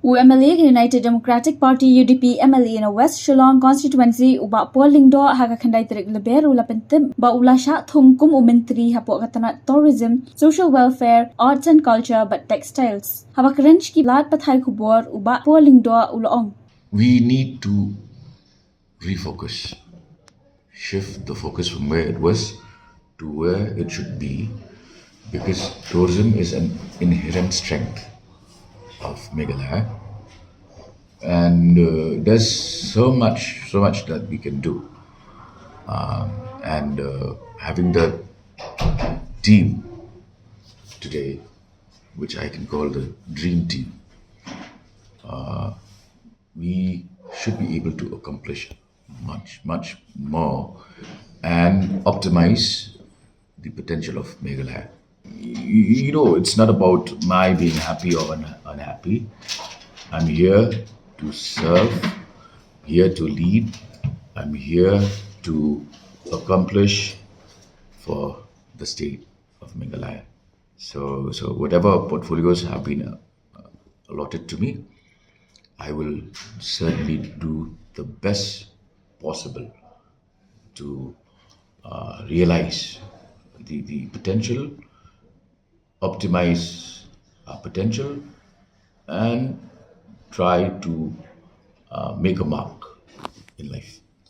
UMLA United Democratic Party UDP MLA in a West Shillong constituency uba po Lyngdoh haga khandai trik leber ula pentim ba ula sha thumkum umentri hapo Tnad tourism, social welfare, arts and culture but textiles. Haba krench ki lat pathai khubor uba po Lyngdoh ulaong. We need to refocus, shift the focus from where it was to where it should be, because tourism is an inherent strength of Meghalaya, and there's so much that we can do, and having the team today, which I can call the dream team, we should be able to accomplish much more and optimize the potential of Meghalaya. You know, it's not about my being happy or unhappy. I'm here to serve, here to lead. I'm here to accomplish for the state of Meghalaya. So whatever portfolios have been allotted to me, I will certainly do the best possible to realize the potential, optimize our potential, and try to make a mark in life.